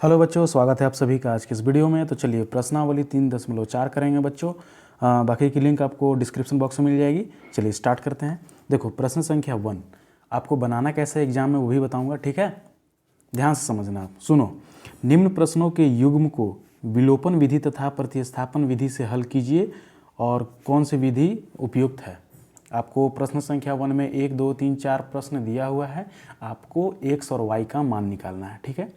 Hello बच्चों, स्वागत है आप सभी का आज के इस वीडियो में। तो चलिए प्रश्नावली 3.4 करेंगे बच्चों। बाकी की लिंक आपको डिस्क्रिप्शन बॉक्स में मिल जाएगी। चलिए स्टार्ट करते हैं। देखो प्रश्न संख्या 1 आपको बनाना कैसे एग्जाम में वो भी बताऊंगा, ठीक है। ध्यान से समझना आप। सुनो, निम्न प्रश्नों के युग्म को विलोपन विधि तथा प्रतिस्थापन विधि से हल कीजिए और कौन सी विधि उपयुक्त है। आपको प्रश्न संख्या 1 में 1 2 3 4 प्रश्न दिया हुआ है। आपको x और y का मान निकालना है, ठीक है।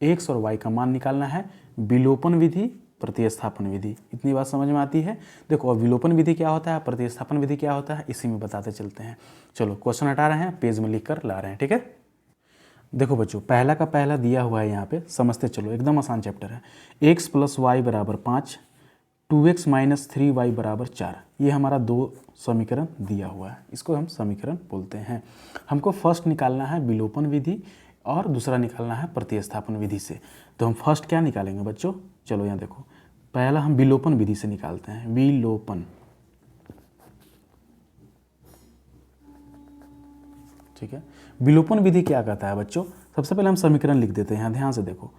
x और y का मान निकालना है, विलोपन विधि प्रतिस्थापन विधि। इतनी बात समझ में आती है। देखो अब विलोपन विधि क्या होता है, प्रतिस्थापन विधि क्या होता है, इसी में बताते चलते हैं। चलो क्वेश्चन हटा रहे हैं, पेज में लिख कर ला रहे हैं, ठीक है। देखो बच्चों, पहला का पहला दिया हुआ है यहाँ पे, समझते चलो, एकदम आसान चैप्टर है। x + y = 5, 2x - 3y = 4। ये हमारा दो समीकरण दिया हुआ है, इसको हम समीकरण बोलते हैं। हमको फर्स्ट निकालना है विलोपन विधि और दूसरा निकालना है प्रतिस्थापन विधि से। तो हम फर्स्ट क्या निकालेंगे बच्चों, चलो यहाँ देखो, पहला हम विलोपन विधि से निकालते हैं। विलोपन, ठीक है। विलोपन विधि क्या कहता है बच्चों, सबसे पहले हम समीकरण लिख देते हैं। यहाँ ध्यान से देखो,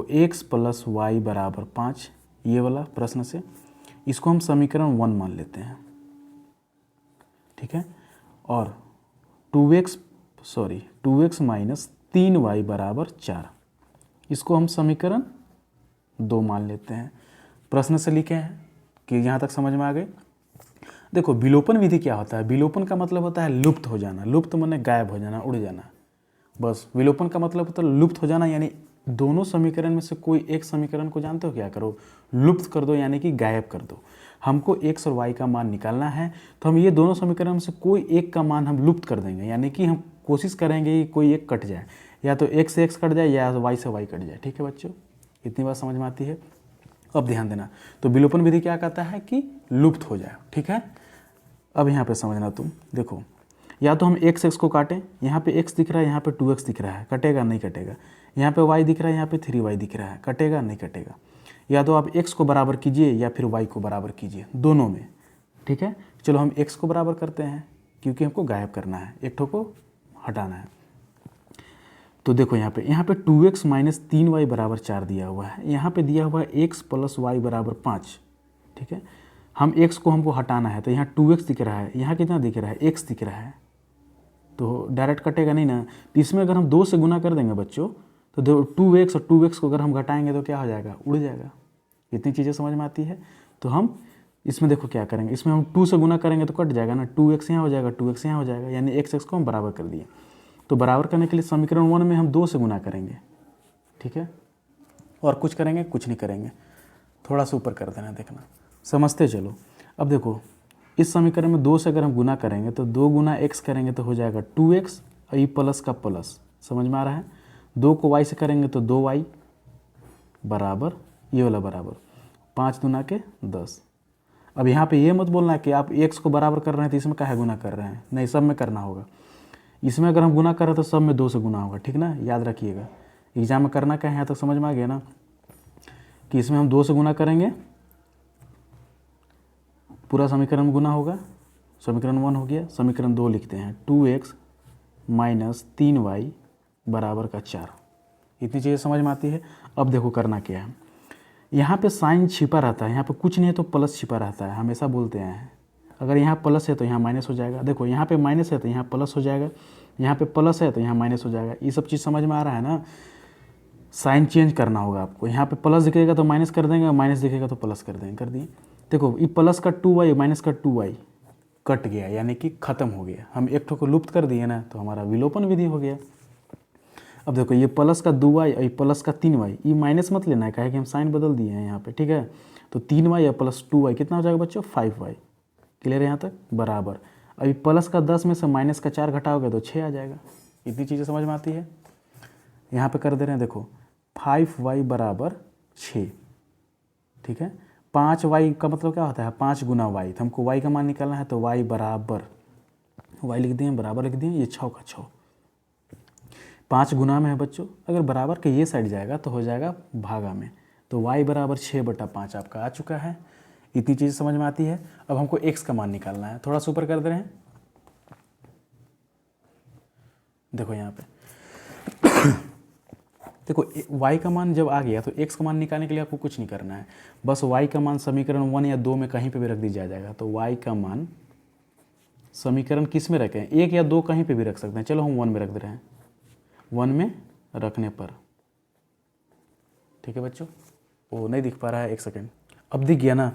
x + y = 5, ये वाला प्रश्न से इसको हम समीकरण 1 मान लेते हैं, ठीक है। और 2x - 3y = 4, इसको हम समीकरण 2 मान लेते हैं। प्रश्न से लिखे हैं कि यहाँ तक समझ में आ गए। देखो विलोपन विधि क्या होता है, विलोपन का मतलब होता है लुप्त हो जाना। लुप्त माने गायब हो जाना, उड़ जाना। बस विलोपन का मतलब होता है लुप्त हो जाना, यानी दोनों समीकरण में से कोई एक समीकरण को जानते हो क्या करो, लुप्त कर दो, यानी कि गायब कर दो। हमको x और y का मान निकालना है, तो हम ये दोनों समीकरण में से कोई एक का मान हम लुप्त कर देंगे, यानी कि हम कोशिश करेंगे कि कोई एक कट जाए, या तो x से x कट जाए या y से y कट जाए, ठीक है बच्चों। इतनी बात समझ में आती है। अब ध्यान देना, तो विलोपन विधि क्या कहता है कि लुप्त हो जाए, ठीक है। अब यहाँ पे समझना तुम, देखो या तो हम x को काटें, यहाँ पे x दिख रहा है, यहाँ पे 2x दिख रहा है, कटेगा नहीं कटेगा। यहाँ पे y दिख रहा है, यहाँ पे 3y दिख रहा है, कटेगा नहीं कटेगा। या तो आप x को बराबर कीजिए या फिर y को बराबर कीजिए, दोनों में, ठीक है। चलो हम x को बराबर करते हैं, क्योंकि हमको गायब करना है, एक ठो को हटाना है। तो देखो यहाँ पे 2x - 3y = 4 दिया हुआ है, यहाँ पे दिया हुआ है x + y = 5, ठीक है। हम x को हमको हटाना है, तो यहाँ 2x दिख रहा है, यहाँ कितना दिख रहा है, x दिख रहा है, तो डायरेक्ट कटेगा नहीं ना। तो इसमें अगर हम 2 से गुना कर देंगे बच्चों, तो 2x और 2x को अगर हम घटाएंगे तो क्या हो जाएगा, उड़ जाएगा। इतनी चीज़ें समझ में आती है। तो हम इसमें देखो क्या करेंगे, इसमें हम 2 से गुना करेंगे तो कट जाएगा ना, 2x यहाँ हो जाएगा, 2x यहाँ हो जाएगा, यानी x को हम बराबर कर दिए। तो बराबर करने के लिए समीकरण 1 में हम 2 से गुना करेंगे, ठीक है। और कुछ करेंगे, कुछ नहीं करेंगे, थोड़ा सा ऊपर कर देना, देखना, समझते चलो। अब देखो इस समीकरण में 2 से अगर हम गुना करेंगे तो 2 गुना x करेंगे तो हो जाएगा 2x, और ये प्लस का प्लस, समझ में आ रहा है। 2 को y से करेंगे तो 2y बराबर, ये वाला बराबर 5 दूना के 10। अब यहाँ पे ये मत बोलना कि आप x को बराबर कर रहे हैं तो इसमें काहे गुना कर रहे हैं, नहीं, सब में करना होगा। इसमें अगर हम गुना कर रहे हैं तो सब में 2 से गुना होगा, ठीक ना, याद रखिएगा। एग्जाम में करना क्या है, यहाँ तक समझ में आ गया ना, कि इसमें हम 2 से गुना करेंगे, पूरा समीकरण में गुना होगा। समीकरण 1 हो गया, समीकरण 2 लिखते हैं, 2x - 3y = 4। इतनी चीज़ें समझ में आती है। अब देखो करना क्या है, यहाँ पे साइन छिपा रहता है, यहाँ पे कुछ नहीं है तो प्लस छिपा रहता है, हमेशा बोलते हैं। अगर यहाँ प्लस है तो यहाँ माइनस हो जाएगा, देखो यहाँ पे माइनस है तो यहाँ प्लस हो जाएगा, यहाँ पे प्लस है तो यहाँ माइनस हो जाएगा। ये सब चीज़ समझ में आ रहा है ना। साइन चेंज करना होगा आपको, यहाँ पे प्लस दिखेगा तो माइनस कर देंगे, माइनस दिखेगा तो प्लस कर देंगे, कर दिए। देखो ये प्लस का 2y माइनस का 2y कट गया, यानी कि ख़त्म हो गया। हम एक ठो को लुप्त कर दिए ना, तो हमारा विलोपन विधि हो गया। अब देखो ये प्लस का 2y और ये प्लस का 3y, ये माइनस मत लेना है, कहे कि हम साइन बदल दिए हैं यहाँ पे, ठीक है। तो 3y या प्लस 2y कितना हो जाएगा बच्चों, 5y। क्लियर है यहाँ तक, बराबर। अभी प्लस का 10 में से माइनस का 4 घटाओगे तो 6 आ जाएगा। इतनी चीज़ें समझ में आती है। यहाँ पे कर दे रहे हैं, देखो 5y = 6, ठीक है। 5y का मतलब क्या होता है, 5 गुना y, तो हमको y का मान निकालना है, तो y बराबर, y लिख दिए, बराबर लिख दिए, ये 6 का 6, 5 गुना में है बच्चों। अगर बराबर के ये साइड जाएगा तो हो जाएगा भागा में, तो y = 6/5 आपका आ चुका है। इतनी चीज़ समझ में आती है। अब हमको x का मान निकालना है, थोड़ा सा ऊपर कर दे रहे हैं। देखो यहाँ पे देखो y का मान जब आ गया तो x का मान निकालने के लिए आपको कुछ नहीं करना है, बस y का मान समीकरण 1 या 2 में कहीं पे भी रख दिया जाएगा। तो y का मान समीकरण किस में रखें, 1 या 2 कहीं पे भी रख सकते हैं, चलो हम 1 में रख दे रहे हैं, 1 में रखने पर, ठीक है बच्चों। वो नहीं दिख पा रहा है, एक सेकेंड, अब दिख गया ना।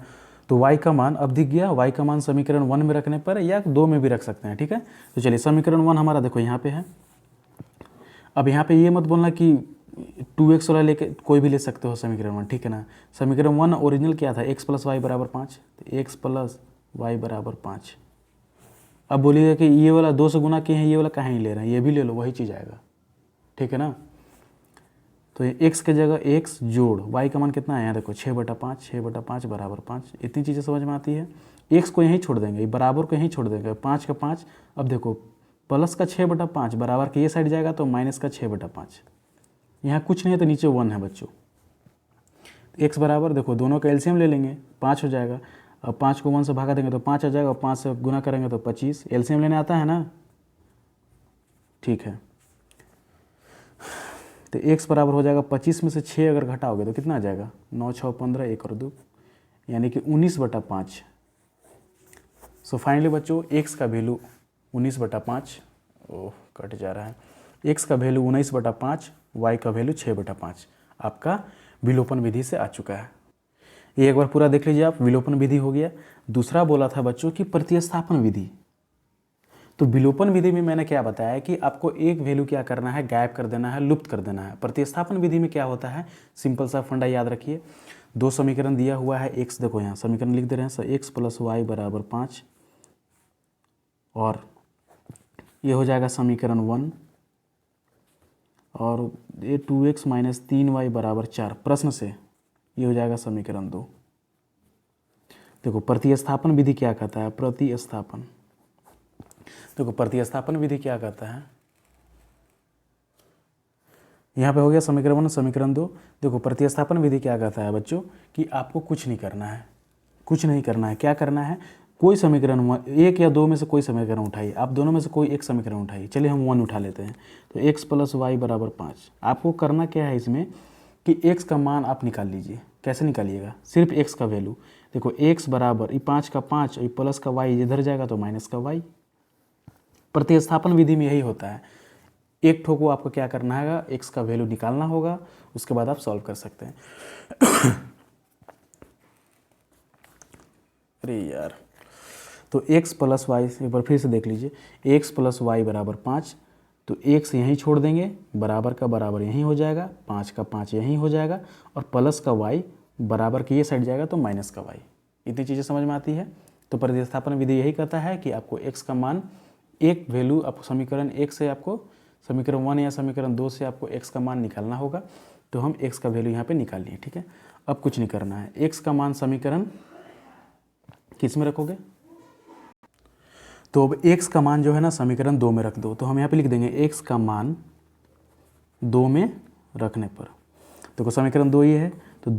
तो y का मान अब दिख गया, y का मान समीकरण 1 में रखने पर या 2 में भी रख सकते हैं, ठीक है। तो चलिए समीकरण 1 हमारा देखो यहाँ पे है। अब यहाँ पे ये मत बोलना कि 2x वाला लेके कोई भी ले सकते हो समीकरण 1, ठीक है ना। समीकरण 1 ओरिजिनल क्या था, x प्लस वाई बराबर 5, तो x प्लस वाई बराबर 5। अब बोलिएगा कि ये वाला 2 से गुना किए हैं, ये वाला कहीं ले रहे हैं, ये भी ले लो, वही चीज़ आएगा, ठीक है ना। तो ये x के जगह x जोड़ y का मान कितना है, यहाँ देखो 6/5, 6/5 बराबर 5। इतनी चीज़ें समझ में आती है। x को यहीं छोड़ देंगे, बराबर को यहीं छोड़ देंगे, 5 का 5। अब देखो प्लस का 6/5 बराबर के ये साइड जाएगा तो माइनस का 6/5। यहाँ कुछ नहीं है तो नीचे 1 है बच्चों। x बराबर देखो दोनों का एलसीएम ले लेंगे, 5 हो जाएगा। अब 5 को 1 से भागा देंगे तो 5 आ जाएगा, और 5 से गुना करेंगे तो 25। एलसीएम लेने आता है ना, ठीक है। तो x बराबर हो जाएगा 25 में से 6 अगर घटाओगे तो कितना आ जाएगा, 9 6 15, 1 और 2, यानी कि 19/5। सो फाइनली बच्चों x का वैल्यू 19/5, ओह कट जा रहा है, x का वैल्यू 19/5, y का वैल्यू 6/5 आपका विलोपन विधि से आ चुका है। ये एक बार पूरा देख लीजिए आप, विलोपन विधि हो गया। दूसरा बोला था बच्चों कि प्रतिस्थापन विधि। तो विलोपन विधि में मैंने क्या बताया कि आपको एक वैल्यू क्या करना है, गायब कर देना है, लुप्त कर देना है। प्रतिस्थापन विधि में क्या होता है, सिंपल सा फंडा याद रखिए। 2 समीकरण दिया हुआ है, x देखो यहाँ समीकरण लिख दे रहे हैं, x प्लस वाई बराबर 5, और ये हो जाएगा समीकरण 1, और ये 2x माइनस 3y बराबर 4, प्रश्न से ये हो जाएगा समीकरण 2। देखो प्रतिस्थापन विधि क्या कहता है, प्रतिस्थापन, देखो प्रतिस्थापन विधि क्या कहता है, यहाँ पे हो गया समीकरण 1 समीकरण 2। देखो प्रतिस्थापन विधि क्या कहता है बच्चों कि आपको कुछ नहीं करना है, कुछ नहीं करना है। क्या करना है, कोई समीकरण 1 या 2 में से कोई समीकरण उठाइए, आप दोनों में से कोई एक समीकरण उठाइए। चलिए हम 1 उठा लेते हैं। तो x प्लस वाई बराबर 5। आपको करना क्या है इसमें कि x का मान आप निकाल लीजिए। कैसे निकालिएगा, सिर्फ x का वैल्यू देखो, x बराबर ये 5 का 5, ये प्लस का y इधर जाएगा तो माइनस का y। प्रतिस्थापन विधि में यही होता है, एक ठो को आपको क्या करना है, x का वैल्यू निकालना होगा, उसके बाद आप सॉल्व कर सकते हैं। अरे यार, तो x प्लस वाई, एक बार फिर से देख लीजिए, x प्लस वाई बराबर 5, तो x यहीं छोड़ देंगे, बराबर का बराबर यहीं हो जाएगा, 5 का 5 यहीं हो जाएगा, और प्लस का y बराबर के ये साइड जाएगा तो माइनस का y। इतनी चीज़ें समझ में आती है। तो प्रतिस्थापन विधि यही कहता है कि आपको x का मान, एक वैल्यू आपको समीकरण 1 से, आपको समीकरण 1 या समीकरण 2 से आपको x का मान निकालना होगा। तो हम x का वैल्यू यहाँ पे निकाल लिए, ठीक है। अब कुछ नहीं करना है, x का मान समीकरण किस में रखोगे, तो अब x का मान जो है ना समीकरण 2 में रख दो। तो हम यहाँ पे लिख देंगे x का मान 2 में रखने पर, देखो समीकरण 2 ये है, तो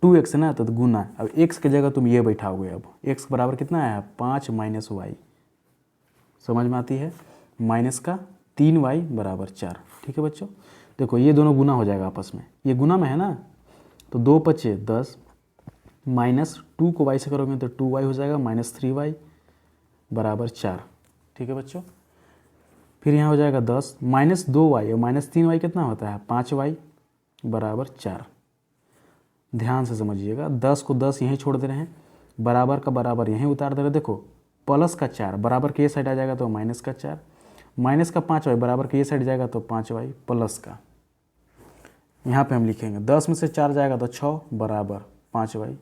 2x है ना, तो गुना, अब x की जगह तुम ये बैठाओगे। अब x बराबर कितना है, 5 माइनस वाई, समझ में आती है, माइनस का 3y बराबर 4, ठीक है बच्चों। देखो ये दोनों गुना हो जाएगा आपस में, ये गुना में है ना, तो 2 पचे 10, माइनस 2 को y से करोगे तो 2y हो जाएगा, माइनस 3y बराबर 4, ठीक है बच्चों। फिर यहाँ हो जाएगा 10, माइनस 2y और माइनस 3y कितना होता है, 5y बराबर 4। ध्यान से समझिएगा, 10 को 10 यहीं छोड़ दे रहे हैं, बराबर का बराबर यहीं उतार दे रहे हैं। देखो प्लस का 4 बराबर के ये साइड आ जाएगा तो माइनस का 4, माइनस का 5y बराबर के ये साइड जाएगा तो 5y, प्लस का यहाँ पे हम लिखेंगे 10 में से 4 जाएगा तो 6 बराबर 5y,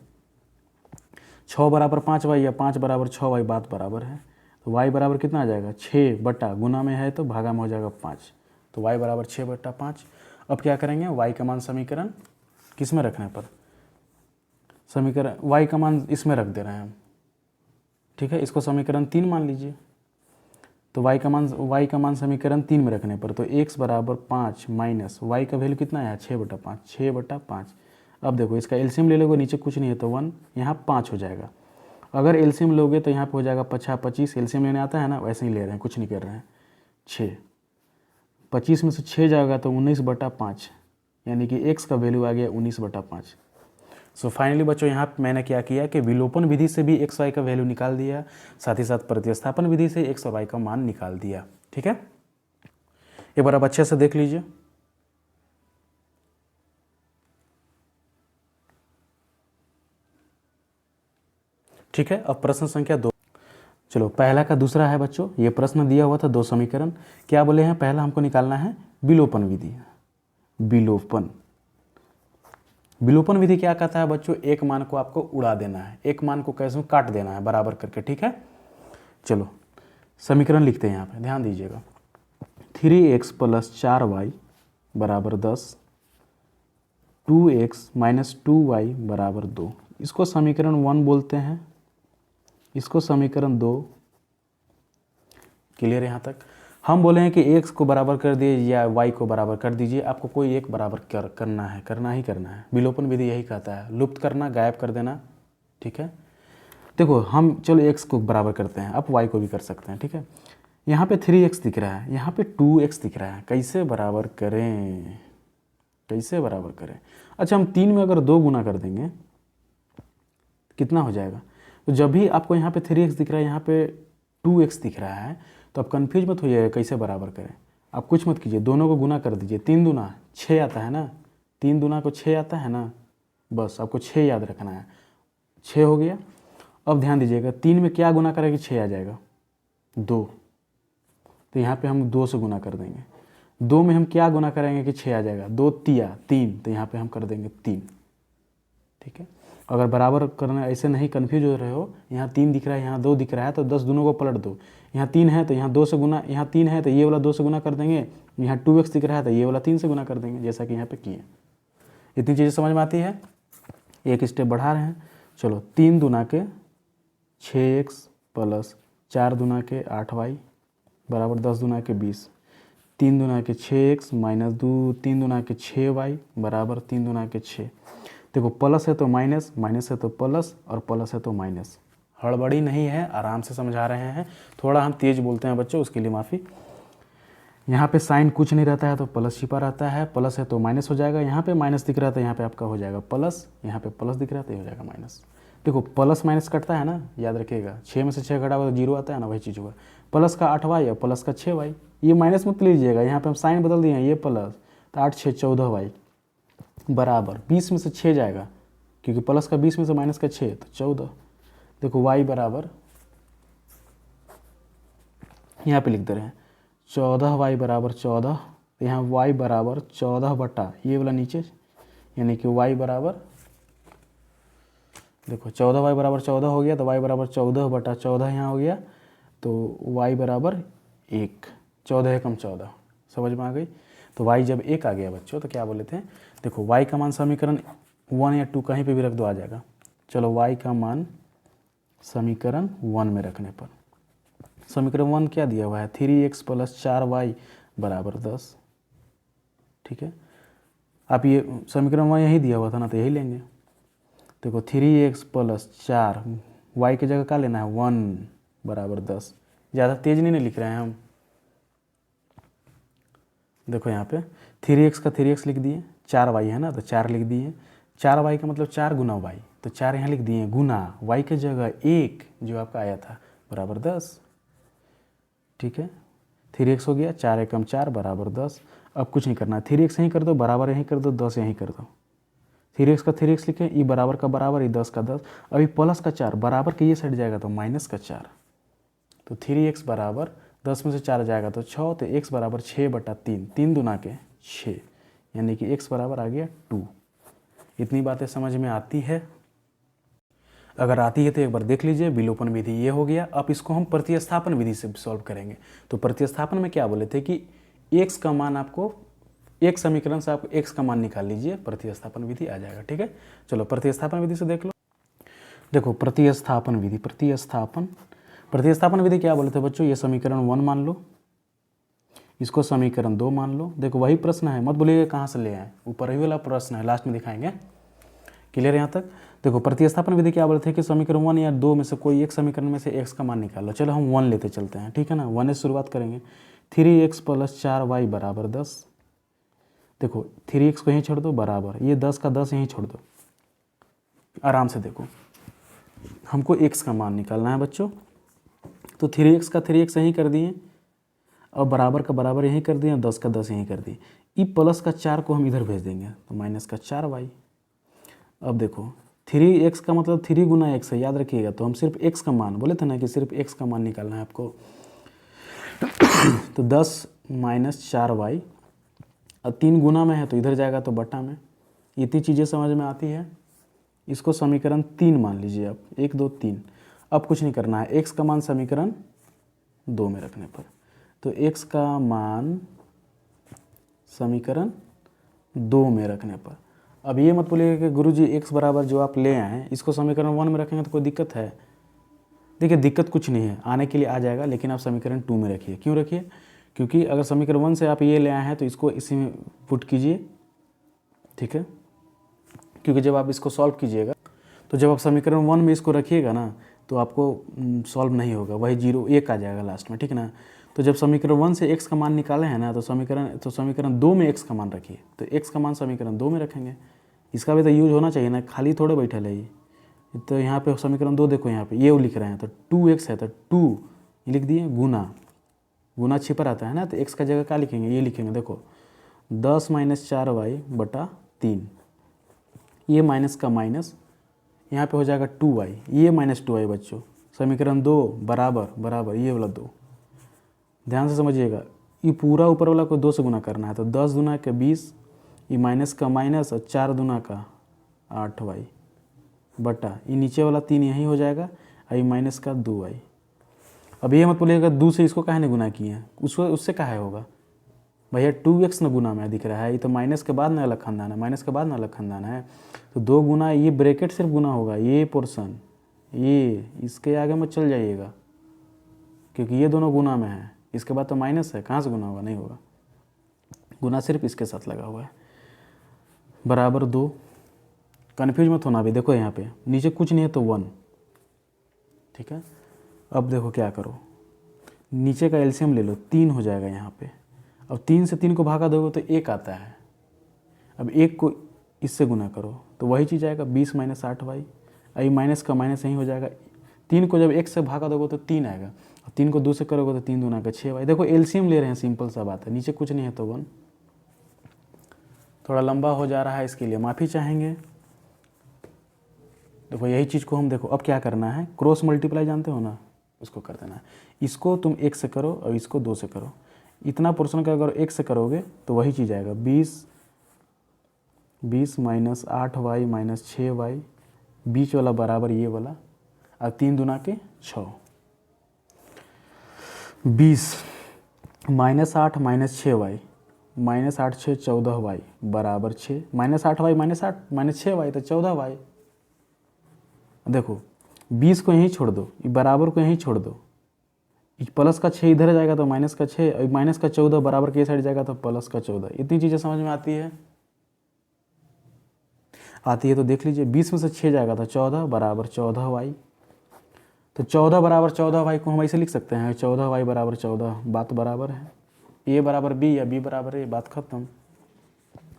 6 बराबर 5y या 5 बराबर 6y, बात बराबर है। तो y बराबर कितना आ जाएगा, 6 बटा, गुना में है तो भागा में हो जाएगा 5, तो y बराबर 6/5। अब क्या करेंगे, y का मान समीकरण किस में रखने पर, समीकरण y का मान इसमें रख दे रहे हैं हम, ठीक है। इसको समीकरण 3 मान लीजिए। तो y का मान समीकरण 3 में रखने पर, तो x बराबर 5 माइनस y का वैल्यू कितना है, 6/5, 6/5। अब देखो इसका एलसीएम ले लोगे, नीचे कुछ नहीं है तो 1, यहाँ 5 हो जाएगा। अगर एलसीएम लोगे तो यहाँ पे हो जाएगा 5 25, एलसीएम लेने आता है ना, वैसे ही ले रहे हैं, कुछ नहीं कर रहे हैं। 6, 25 में से 6 जाएगा तो 19/5, यानी कि x का वैल्यू आ गया 19/5। सो फाइनली बच्चों यहाँ पे मैंने क्या किया कि विलोपन विधि से भी x y का वैल्यू निकाल दिया, साथ ही साथ प्रतिस्थापन विधि से x और y का मान निकाल दिया। ठीक है, एक बार आप अच्छे से देख लीजिए। ठीक है, अब प्रश्न संख्या 2। चलो पहला का दूसरा है बच्चों, ये प्रश्न दिया हुआ था 2 समीकरण। क्या बोले हैं, पहला हमको निकालना है विलोपन विधि। विलोपन विधि क्या कहता है बच्चों, एक मान को आपको उड़ा देना है, एक मान को कैसे काट देना है बराबर करके। ठीक है, चलो समीकरण लिखते हैं यहाँ पे, ध्यान दीजिएगा। 3x + 4y = 10, 2x - 2y = 2। इसको समीकरण 1 बोलते हैं, इसको समीकरण 2। क्लियर यहाँ तक। हम बोले हैं कि x को बराबर कर दिए या y को बराबर कर दीजिए, आपको कोई एक बराबर करना है, करना ही करना है। विलोपन विधि यही कहता है, लुप्त करना, गायब कर देना। ठीक है, देखो हम चलो x को बराबर करते हैं, आप y को भी कर सकते हैं। ठीक है, यहाँ पे 3x दिख रहा है, यहाँ पे 2x दिख रहा है, कैसे बराबर करें, कैसे बराबर करें। अच्छा, हम 3 में अगर 2 गुना कर देंगे कितना हो जाएगा। तो जब भी आपको यहाँ पे 3x दिख रहा है, यहाँ पे 2x दिख रहा है, तो आप कन्फ्यूज मत होइएगा कैसे बराबर करें। आप कुछ मत कीजिए, दोनों को गुना कर दीजिए। 3 दूना 6 आता है ना, 3 दूना को 6 आता है ना, बस आपको 6 याद रखना है। 6 हो गया। अब ध्यान दीजिएगा, 3 में क्या गुना करेंगे 6 आ जाएगा 2, तो यहाँ पे हम 2 से गुना कर देंगे। 2 में हम क्या गुना करेंगे कि 6 आ जाएगा, 2 तिया 3, तो यहाँ पे हम कर देंगे 3। ठीक है, अगर बराबर करना ऐसे नहीं कन्फ्यूज हो रहे हो, यहाँ 3 दिख रहा है, यहाँ 2 दिख रहा है, तो 10 दोनों को पलट दो। यहाँ 3 है तो यहाँ 2 से गुना, यहाँ 3 है तो ये वाला 2 से गुना कर देंगे, यहाँ 2x दिख रहा है तो ये वाला 3 से गुना कर देंगे, जैसा कि यहाँ पे किए। इतनी चीज़ें समझ में आती है। एक स्टेप बढ़ा रहे हैं। चलो 3 दूना के 6x + 4 दूना के 8y = 10 दूना के 20, 3 दूना के 6x - 2 3 दूना के 6y = 3 दूना के 6। देखो प्लस है तो माइनस, माइनस है तो प्लस, और प्लस है तो माइनस। हड़बड़ी नहीं है, आराम से समझा रहे हैं। थोड़ा हम तेज बोलते हैं बच्चों, उसके लिए माफ़ी। यहाँ पे साइन कुछ नहीं रहता है तो प्लस छिपा रहता है, प्लस है तो माइनस हो जाएगा। यहाँ पे माइनस दिख रहा है तो यहाँ पे आपका हो जाएगा प्लस, यहाँ पे प्लस दिख रहा है तो ये हो जाएगा माइनस। देखो प्लस माइनस कटता है ना, याद रखिएगा। 6 में से 6 घटा हुआ तो 0 आता है ना, वही चीज़ होगा। प्लस का 8y और प्लस का 6y, ये माइनस मत लीजिएगा, यहाँ पे हम साइन बदल दिए हैं, ये प्लस, तो 8 6 14y बराबर 20 में से 6 जाएगा, क्योंकि प्लस का 20 में से माइनस का 6 तो 14। देखो y बराबर यहाँ पे लिख दे रहे हैं 14y = 14, तो यहाँ y बराबर 14 बटा ये वाला नीचे, यानी कि y बराबर, देखो 14y = 14 हो गया, तो y बराबर 14 बटा 14 यहाँ हो गया, तो y बराबर 1, 14 एकम 14। समझ में आ गई। तो y जब 1 आ गया बच्चों, तो क्या बोले थे, देखो y का मान समीकरण 1 या 2 कहीं पे भी रख दो आ जाएगा। चलो y का मान समीकरण 1 में रखने पर, समीकरण 1 क्या दिया हुआ है, 3x + 4y = 10। ठीक है, आप ये समीकरण 1 यही दिया हुआ था ना, तो यही लेंगे। देखो 3x + 4 y की जगह क्या लेना है 1 = 10। ज़्यादा तेज नहीं लिख रहे हैं हम। देखो यहाँ पे 3x का 3x लिख दिए, 4y है ना तो 4 लिख दिए। 4y का मतलब 4 गुना y, तो 4 यहाँ लिख दिए, गुना y की जगह 1 जो आपका आया था बराबर 10। ठीक है, 3x हो गया, 4 एकम 4 बराबर 10। अब कुछ नहीं करना, 3x यहीं कर दो, बराबर यहीं कर दो, 10 यहीं कर दो। 3x का 3x लिखे, ई बराबर का बराबर, ई 10 का 10। अभी प्लस का 4 बराबर के ये साइड जाएगा तो माइनस का 4, तो 3x बराबर 10 में से 4 जाएगा तो 6, तो x बराबर 6/3, 3 दूना के 6, यानी कि x बराबर आ गया 2। इतनी बातें समझ में आती है। अगर आती है तो एक बार देख लीजिए। विलोपन विधि ये हो गया। अब इसको हम प्रतिस्थापन विधि से सॉल्व करेंगे। तो प्रतिस्थापन में क्या बोले थे कि x का मान आपको, एक समीकरण से आप x का मान निकाल लीजिए, प्रतिस्थापन विधि आ जाएगा। ठीक है, चलो प्रतिस्थापन विधि से देख लो। देखो प्रतिस्थापन विधि, प्रतिस्थापन विधि क्या बोले थे बच्चों, ये समीकरण 1 मान लो, इसको समीकरण 2 मान लो। देखो वही प्रश्न है, मत बोलिए कहाँ से ले आए, ऊपर ही वाला प्रश्न है, लास्ट में दिखाएंगे। क्लियर यहाँ तक। देखो प्रतिस्थापन विधि क्या बोले थे कि समीकरण 1 या 2 में से कोई एक समीकरण में से x का मान निकालो। चलो हम 1 लेते चलते हैं, ठीक है ना। 1 से शुरुआत करेंगे। 3x + 4y = 10, देखो 3x को यहीं छोड़ दो बराबर, ये 10 का 10 यहीं छोड़ दो। आराम से देखो, हमको x का मान निकालना है बच्चों, तो 3x का 3x यहीं कर दिए, और बराबर का बराबर यहीं कर दिए, और 10 का 10 यहीं कर दिए। ई प्लस का 4 को हम इधर भेज देंगे, तो माइनस का 4y। अब देखो 3x का मतलब 3 गुना x है, याद रखिएगा। तो हम सिर्फ x का मान बोले थे ना कि सिर्फ x का मान निकालना है आपको। तो 10 माइनस 4y, और 3 गुना में है तो इधर जाएगा तो बटा में। इतनी चीज़ें समझ में आती है। इसको समीकरण 3 मान लीजिए आप, 1 2 3। अब कुछ नहीं करना है, x का मान समीकरण 2 में रखने पर, तो x का मान समीकरण 2 में रखने पर। अब ये मत बोलिएगा कि गुरुजी x बराबर जो आप ले आए हैं इसको समीकरण 1 में रखेंगे तो कोई दिक्कत है। देखिए दिक्कत कुछ नहीं है, आने के लिए आ जाएगा, लेकिन आप समीकरण 2 में रखिए। क्यों रखिए? क्योंकि अगर समीकरण 1 से आप ये ले आए हैं तो इसको इसी में पुट कीजिए, ठीक है। क्योंकि जब आप इसको सॉल्व कीजिएगा, तो जब आप समीकरण 1 में इसको रखिएगा ना तो आपको सॉल्व नहीं होगा, वही 0 1 आ जाएगा लास्ट में, ठीक है ना। तो जब समीकरण 1 से x का मान निकाले हैं ना, तो समीकरण 2 में x का मान रखिए। तो x का मान समीकरण 2 में रखेंगे, इसका भी तो यूज होना चाहिए ना, खाली थोड़े बैठे है ये। तो यहाँ पे समीकरण 2 देखो, यहाँ पे ये लिख रहे हैं, तो 2x है तो 2 लिख दिए, गुना छिपा रहता है ना, तो x का जगह क्या लिखेंगे, ये लिखेंगे। देखो 10 माइनस 4y बटा 3, ये माइनस का माइनस, यहाँ पे हो जाएगा 2y, ये माइनस 2y बच्चों। समीकरण 2 बराबर ये वाला 2, ध्यान से समझिएगा। ये पूरा ऊपर वाला को 2 से गुना करना है, तो 10 दूना का 20, ये माइनस का माइनस, और 4 दूना का 8y बटा, ये नीचे वाला 3 यहीं हो जाएगा, और ये माइनस का 2y। अब ये मत बोलिएगा 2 से इसको काहे ने गुना किए हैं, उससे काहे होगा भैया, 2x न गुना में दिख रहा है, ये तो माइनस के बाद ना अलग खानदान है, माइनस के बाद ना अलग खानदान है। तो 2 गुना, ये ब्रैकेट सिर्फ गुना होगा, ये पोर्शन, ये इसके आगे मत चल जाइएगा, क्योंकि ये दोनों गुना में है, इसके बाद तो माइनस है, कहाँ से गुना होगा, नहीं होगा। गुना सिर्फ इसके साथ लगा हुआ है, बराबर 2। कन्फ्यूज मत होना अभी, देखो यहाँ पे नीचे कुछ नहीं है तो 1, ठीक है। अब देखो क्या करो, नीचे का एलसीएम ले लो, 3 हो जाएगा यहाँ पे। अब 3 से 3 को भागा दोगे तो 1 आता है। अब 1 को इससे गुना करो तो वही चीज़ आएगा, 20 माइनस 8y, आई माइनस का माइनस यहीं हो जाएगा। 3 को जब 1 से भागा दोगे तो 3 आएगा, और 3 को 2 से करोगे तो 3 दूना का 6y। देखो एलसीएम ले रहे हैं, सिंपल सा बात है, नीचे कुछ नहीं है तो 1। थोड़ा लंबा हो जा रहा है, इसके लिए माफ़ी चाहेंगे। देखो यही चीज़ को हम, देखो अब क्या करना है, क्रॉस मल्टीप्लाई जानते हो ना, उसको कर देना है। इसको तुम 1 से करो और इसको 2 से करो, इतना पोर्शन का अगर 1 से करोगे तो वही चीज़ आएगा, 20 माइनस 8y माइनस 6y, बीच वाला बराबर ये वाला, और 3 दूना के 6। 20 minus 8 minus 6y, minus 8 6 14y बराबर 6, minus 8y minus 8 minus 6y तो 14y। देखो 20 को यहीं छोड़ दो, बराबर को यहीं छोड़ दो, प्लस का 6 इधर जाएगा तो माइनस का 6, माइनस का 14 बराबर के साइड जाएगा तो प्लस का 14। इतनी चीज़ें समझ में आती है तो देख लीजिए, 20 में से 6 जाएगा तो 14 बराबर 14y। तो 14 बराबर 14y को हम ऐसे लिख सकते हैं, 14y बराबर 14, बात बराबर है, a बराबर b या b बराबर a, बात खत्म।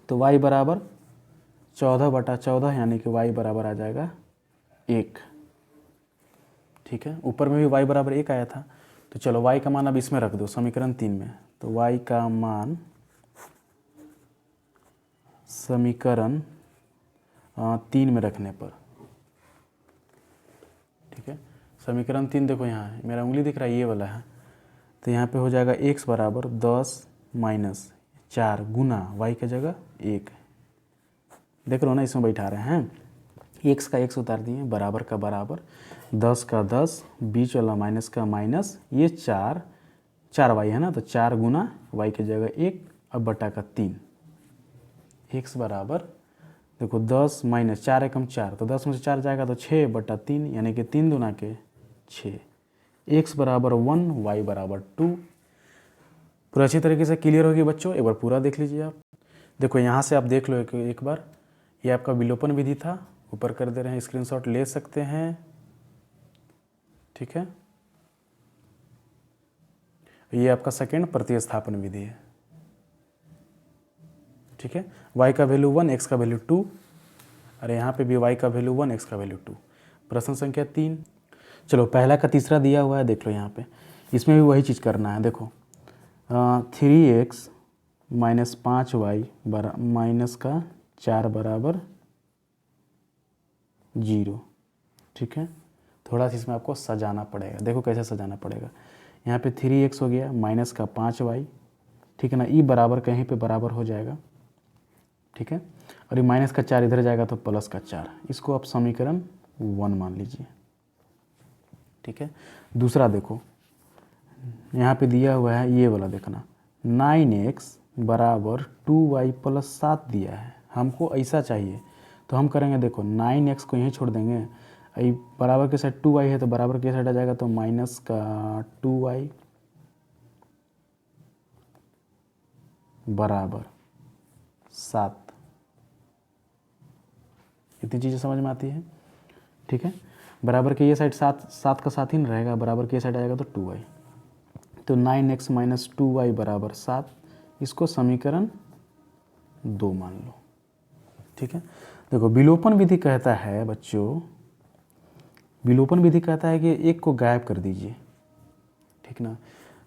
तो y बराबर 14 बटा 14, यानी कि y बराबर आ जाएगा 1, ठीक है। ऊपर में भी y बराबर 1 आया था, तो चलो y का मान अब इसमें रख दो, समीकरण 3 में। तो y का मान समीकरण 3 में रखने पर, ठीक है। समीकरण 3 देखो यहाँ है, मेरा उंगली दिख रहा है, ये वाला है। तो यहाँ पे हो जाएगा x बराबर 10 माइनस 4 गुना y की जगह 1, देख रहे हो ना, इसमें बैठा रहे हैं, x का x उतार दिए, बराबर का बराबर, 10 का 10, बीच वाला माइनस का माइनस, ये 4y है ना, तो 4 गुना y की जगह 1 अब बटा का 3, x बराबर देखो 10 माइनस 4 एकम 4, तो 10 में से 4 जाएगा तो 6 बटा 3, यानी कि 3 दूना के 6, x बराबर 1 y बराबर 2। पूरा अच्छी तरीके से क्लियर होगी बच्चों, एक बार पूरा देख लीजिए आप। देखो यहाँ से आप देख लो एक बार, ये आपका विलोपन विधि था, ऊपर कर दे रहे हैं, स्क्रीनशॉट ले सकते हैं, ठीक है। ये आपका सेकंड प्रतिस्थापन विधि है, ठीक है, y का वैल्यू 1, x का वैल्यू 2, अरे यहाँ पे भी y का वैल्यू 1, x का वैल्यू 2। प्रश्न संख्या 3। चलो पहला का तीसरा दिया हुआ है, देख लो यहाँ पे, इसमें भी वही चीज़ करना है। देखो 3x माइनस 5y माइनस का 4 बराबर 0, ठीक है। थोड़ा सा इसमें आपको सजाना पड़ेगा, देखो कैसे सजाना पड़ेगा। यहाँ पे 3x हो गया माइनस का 5y, ठीक है ना, ई बराबर कहीं पे बराबर हो जाएगा, ठीक है, और ये माइनस का 4 इधर जाएगा तो प्लस का 4, इसको आप समीकरण 1 मान लीजिए, ठीक है। दूसरा देखो यहाँ पे दिया हुआ है, ये वाला देखना, 9x बराबर 2y प्लस 7 दिया है, हमको ऐसा चाहिए। तो हम करेंगे, देखो 9x को यहीं छोड़ देंगे, आई बराबर के साइड 2y है तो बराबर के साइड आ जाएगा, तो माइनस का 2y बराबर 7। इतनी चीज़ें समझ में आती है, ठीक है। बराबर के ये साइड 7 का 7 ही नहीं रहेगा, बराबर के ये साइड आ जाएगा तो 2y, तो 9x माइनस 2y बराबर 7, इसको समीकरण 2 मान लो, ठीक है। देखो विलोपन विधि कहता है बच्चों, विलोपन विधि कहता है कि एक को गायब कर दीजिए, ठीक ना।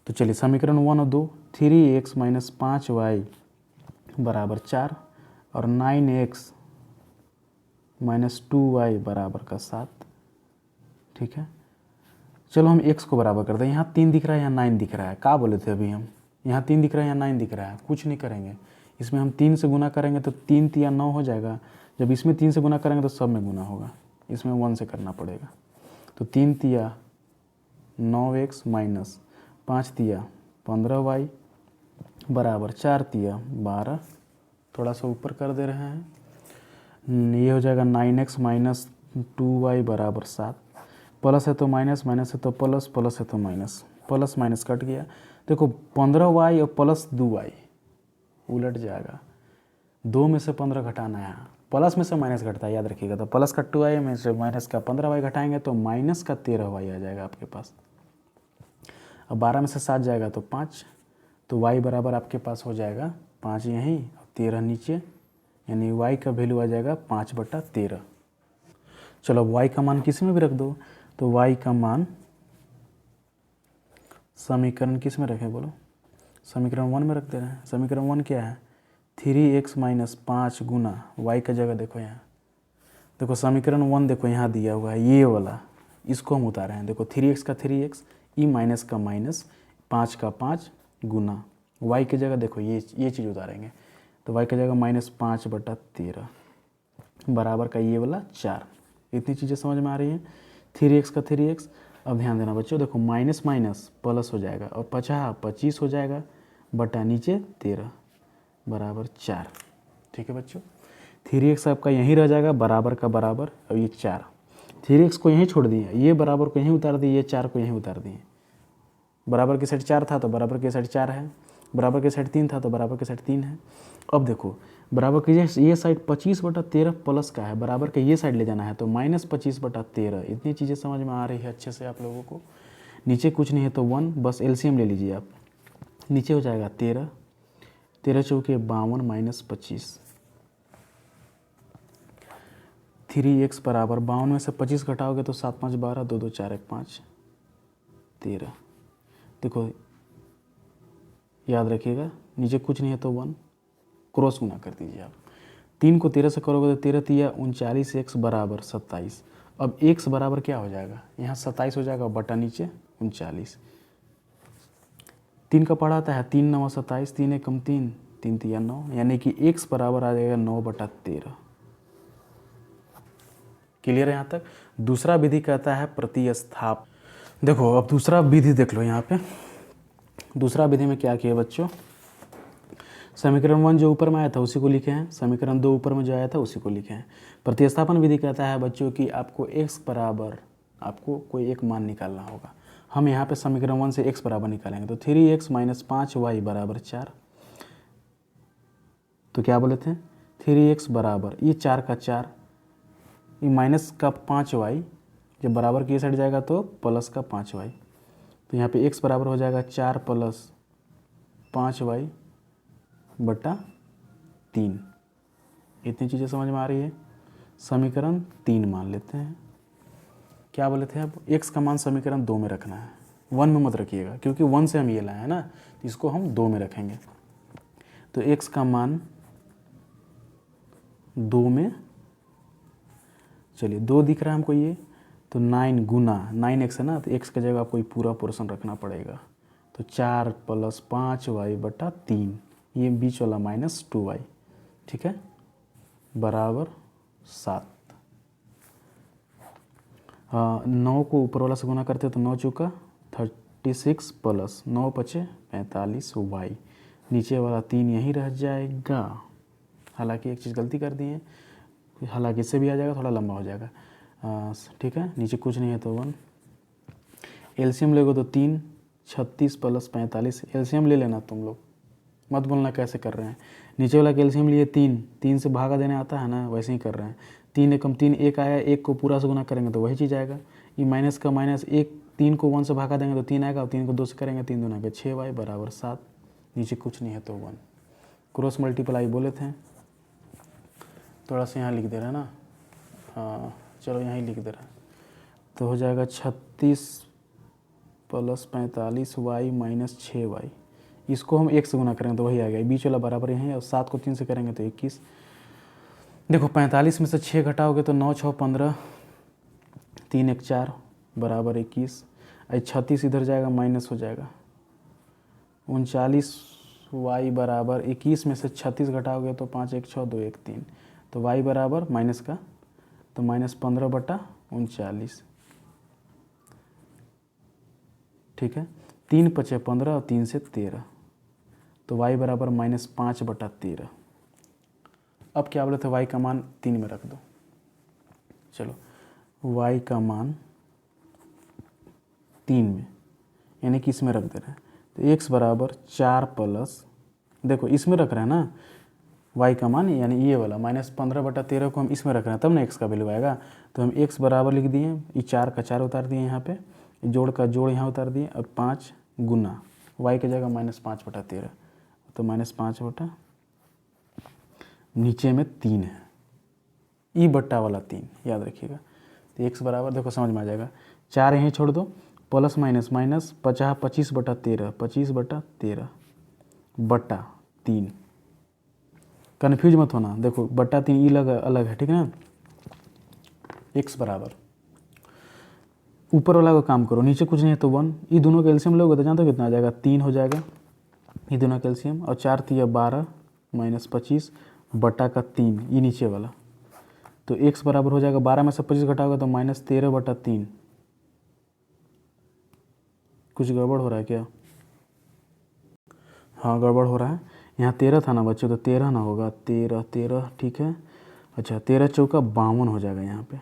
तो चलिए समीकरण 1 और 2, 3x माइनस 5y बराबर 4 और 9x माइनस 2y बराबर का 7, ठीक है। चलो हम x को बराबर करते हैं, यहाँ 3 दिख रहा है, यहाँ 9 दिख रहा है, क्या बोले थे अभी हम, यहाँ 3 दिख रहा है, यहाँ 9 दिख रहा है, कुछ नहीं करेंगे, इसमें हम 3 से गुना करेंगे तो 3 तिया 9 हो जाएगा। जब इसमें 3 से गुना करेंगे तो सब में गुना होगा, इसमें 1 से करना पड़ेगा। तो 3 तिया 9x माइनस 5 तिया 15y बराबर 4 तिया 12, थोड़ा सा ऊपर कर दे रहे हैं, ये हो जाएगा 9x माइनस 2y बराबर 7, प्लस है तो माइनस, माइनस है तो प्लस, प्लस है तो माइनस, प्लस माइनस कट गया। देखो 15y और प्लस 2y उलट जाएगा, 2 में से 15 घटाना है, प्लस में से माइनस घटता है, याद रखिएगा। तो प्लस का 2y में से माइनस का 15y घटाएंगे तो माइनस का 13y आ जाएगा आपके पास। अब 12 में से 7 जाएगा तो 5, तो y बराबर आपके पास हो जाएगा 5 यहीं और 13 नीचे, यानी y का वैल्यू आ जाएगा 5/13। चलो अब y का मान किस में भी रख दो, तो y का मान समीकरण किस में रखें बोलो, समीकरण 1 में रख दे रहे हैं। समीकरण 1 क्या है, 3x माइनस 5 गुना y का जगह देखो यहाँ, देखो समीकरण 1 देखो यहाँ दिया हुआ है ये वाला, इसको हम उतारे हैं। देखो 3x का 3x, ई माइनस का माइनस, 5 का 5 गुना y की जगह देखो ये चीज़ उतारेंगे, तो y की जगह माइनस 5/13 बराबर का ये वाला 4। इतनी चीज़ें समझ में आ रही हैं। 3x का 3x, अब ध्यान देना बच्चों, देखो माइनस माइनस प्लस हो जाएगा और 25 हो जाएगा बटा नीचे 13 बराबर 4, ठीक है बच्चों। 3x आपका यहीं रह जाएगा बराबर का बराबर, और ये 4, 3x को यहीं छोड़ दिए, ये बराबर को यहीं उतार दिए, ये 4 को यहीं उतार दिए। बराबर के साइड 4 था तो बराबर के साइड 4 है, बराबर के साइड 3 था तो बराबर के साइड 3 है। अब देखो बराबर के ये साइड 25/13 प्लस का है, बराबर के ये साइड ले जाना है तो माइनस 25/13। इतनी चीज़ें समझ में आ रही है अच्छे से आप लोगों को। नीचे कुछ नहीं है तो 1, बस एलसीएम ले लीजिए आप, नीचे हो जाएगा 13, 13 चौके 52 माइनस 25, 3x बराबर 52 में से 25 घटाओगे तो 7 5 12, 2 2 4 1 5 13। देखो याद रखिएगा नीचे कुछ नहीं है तो 1, क्रॉस गुना कर दीजिए आप, 3 को 13 से करोगे तो 13 तिया 39, x बराबर 27। अब x बराबर क्या हो जाएगा, यहाँ 27 हो जाएगा बटा नीचे 39, 3 का पढ़ा आता है 3 9 27, 3 1 3, 3 तिया 9, यानी कि x बराबर आ जाएगा 9/13। क्लियर है यहाँ तक। दूसरा विधि कहता है प्रतिस्थाप। देखो अब दूसरा विधि देख लो यहाँ पे, दूसरा विधि में क्या किया बच्चों, समीकरण 1 जो ऊपर में आया था उसी को लिखे हैं, समीकरण 2 ऊपर में जो आया था उसी को लिखे हैं। प्रतिस्थापन विधि कहता है बच्चों कि आपको x बराबर, आपको कोई एक मान निकालना होगा। हम यहाँ पे समीकरण 1 से x बराबर निकालेंगे, तो 3x माइनस 5y बराबर 4। तो क्या बोले थे, 3x बराबर ये 4 का 4, ये माइनस का 5y, जब बराबर की ये साइड जाएगा तो प्लस का 5y, तो यहाँ पे x बराबर हो जाएगा 4 प्लस 5y बटा 3। इतनी चीज़ें समझ में आ रही है। समीकरण 3 मान लेते हैं। क्या बोले थे, अब x का मान समीकरण 2 में रखना है, 1 में मत रखिएगा, क्योंकि 1 से हम ये लाए हैं ना, तो इसको हम 2 में रखेंगे। तो x का मान 2 में, चलिए 2 दिख रहा है हमको ये, तो 9 गुना 9x है ना, तो x की जगह आपको ये पूरा पोर्शन रखना पड़ेगा। तो 4 + 5y/3, ये बीच वाला -2y, ठीक है, बराबर 7। 9 को ऊपर वाला से गुना करते तो 9 चौका 36 प्लस 9 × 5 = 45y, नीचे वाला 3 यहीं रह जाएगा। हालांकि एक चीज़ गलती कर दी है, हालांकि इससे भी आ जाएगा, थोड़ा लंबा हो जाएगा, ठीक है, नीचे कुछ नहीं है तो 1। एलसीएम लेगो तो 3, 36 + 45, एलसीएम ले लेना तुम लोग, मत बोलना कैसे कर रहे हैं। नीचे वाला कैल्शियम लिए 3 से भागा देने आता है ना, वैसे ही कर रहे हैं। 3 एकम 3, 1 आया, 1 को पूरा से गुना करेंगे तो वही चीज़ आएगा। ये माइनस का माइनस, 1 3 को 1 से भागा देंगे तो 3 आएगा, और 3 को 2 से करेंगे 3 दूना के 6y = 7। नीचे कुछ नहीं है तो 1। क्रॉस मल्टीप्लाई बोले थे, थोड़ा सा यहाँ लिख दे रहा है ना, हाँ चलो यहाँ ही लिख दे रहा है, तो हो जाएगा 36 + 45y - 6y। इसको हम 1 से गुना करेंगे तो वही आ गया, बीच वाला बराबर यहीं है, और 7 को 3 से करेंगे तो 21। देखो 45 में से 6 घटाओगे तो 9 × 6 = 15, 3 × 1 = 4 बराबर 21। 36 इधर जाएगा, माइनस हो जाएगा 39y बराबर 21 में से 36 घटाओगे तो 5 × 1 = 6, 2 × 1 = 3, तो y बराबर माइनस का तो -15/39, ठीक है। 3 × 5 = 15 और 3 से 13, तो y बराबर -5/13। अब क्या बोले थे, y का मान 3 में रख दो। चलो y का मान 3 में, यानी कि इसमें रख दे रहे हैं, तो x बराबर 4 प्लस, देखो इसमें रख रहे हैं ना y का मान, यानी ये वाला -15/13 को हम इसमें रख रहे हैं, तब ना x का वैल्यू आएगा। तो हम x बराबर लिख दिए, ये 4 का 4 उतार दिए यहाँ पे, जोड़ का जोड़ यहाँ उतार दिए, और 5 गुना y की जगह -5/13, तो -5 नीचे में 3 है, ई बट्टा वाला 3 याद रखिएगा। तो x बराबर, देखो समझ में आ जाएगा, 4 यहीं छोड़ दो, प्लस माइनस माइनस 25/13, 25/13 बट्टा 3, कन्फ्यूज मत होना, देखो बट्टा 3 ई अलग है, ठीक है ना। x बराबर, ऊपर वाला का काम करो, नीचे कुछ नहीं है तो 1, ये दोनों का एलसीएम लोगे तो जानते हो कितना आ जाएगा, 3 हो जाएगा ये दोनों का एलसीएम, और 4 × 3 = 12 - 25 बट्टा का 3, ये नीचे वाला, तो x बराबर हो जाएगा 12 में से 25 घटाओगे तो -13/3। कुछ गड़बड़ हो रहा है क्या? हाँ गड़बड़ हो रहा है, यहाँ 13 था ना बच्चों, तो 13 ना होगा, 13, ठीक है। अच्छा 13 × 4 = 52 हो जाएगा यहाँ पे,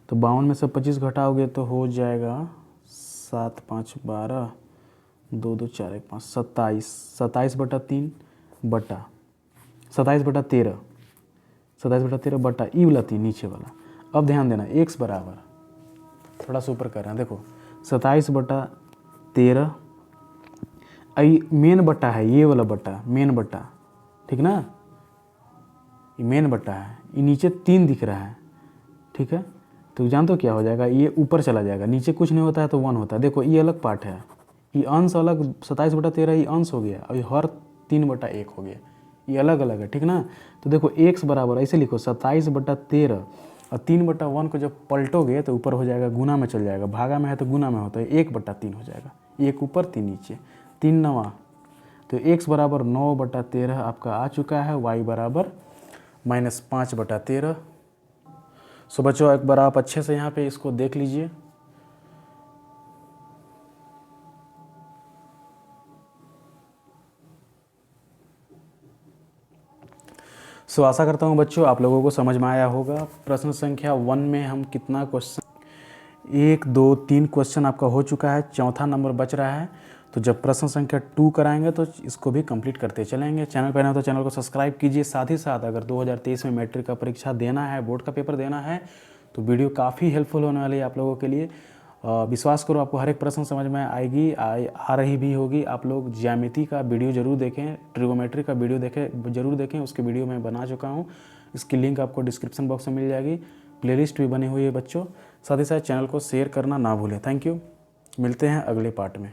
तो 52 में से 25 घटाओगे तो हो जाएगा 7 × 5 = 12, 2 2 4 1 5 27, 27/3 बटा 27/13, 27/13 बटा ई वाला 3 नीचे वाला। अब ध्यान देना, x बराबर, थोड़ा सा ऊपर कर रहे हैं, देखो 27/13, आई मेन बट्टा है, ये वाला बट्टा मेन बट्टा, ठीक ना, ये मेन बट्टा है, ये नीचे 3 दिख रहा है, ठीक है। तो जानते हो क्या हो जाएगा, ये ऊपर चला जाएगा, नीचे कुछ नहीं होता है तो 1 होता है। देखो ये अलग पार्ट है, ये अंश अलग, 27/13 ये अंश हो गया, और हर 3/1 हो गया, ये अलग अलग है, ठीक ना। तो देखो x बराबर ऐसे लिखो 27/13, और 3/1 को जब पलटोगे तो ऊपर हो जाएगा, गुना में चल जाएगा, भागा में है तो गुना में होता है, 1/3 हो जाएगा, 1 ऊपर 3 नीचे, 3 9, तो x बराबर 9/13 आपका आ चुका है, y बराबर -5/13। सो बच्चों एक बार आप अच्छे से यहाँ पे इसको देख लीजिए। सो आशा करता हूँ बच्चों आप लोगों को समझ में आया होगा। प्रश्न संख्या 1 में हम कितना क्वेश्चन, 1 2 3 क्वेश्चन आपका हो चुका है, चौथा नंबर बच रहा है। तो जब प्रश्न संख्या 2 कराएंगे तो इसको भी कंप्लीट करते चलेंगे। चैनल पर नए हो तो चैनल को सब्सक्राइब कीजिए। साथ ही साथ अगर 2023 में मैट्रिक का परीक्षा देना है, बोर्ड का पेपर देना है, तो वीडियो काफ़ी हेल्पफुल होने वाली है आप लोगों के लिए। विश्वास करो आपको हर एक प्रश्न समझ में आएगी, आ रही भी होगी। आप लोग ज्यामिति का वीडियो जरूर देखें, ट्रिगोमेट्री का वीडियो जरूर देखें, उसकी वीडियो मैं बना चुका हूँ, इसकी लिंक आपको डिस्क्रिप्शन बॉक्स में मिल जाएगी। प्लेलिस्ट भी बनी हुई है बच्चों। साथ ही साथ चैनल को शेयर करना ना भूलें। थैंक यू, मिलते हैं अगले पार्ट में।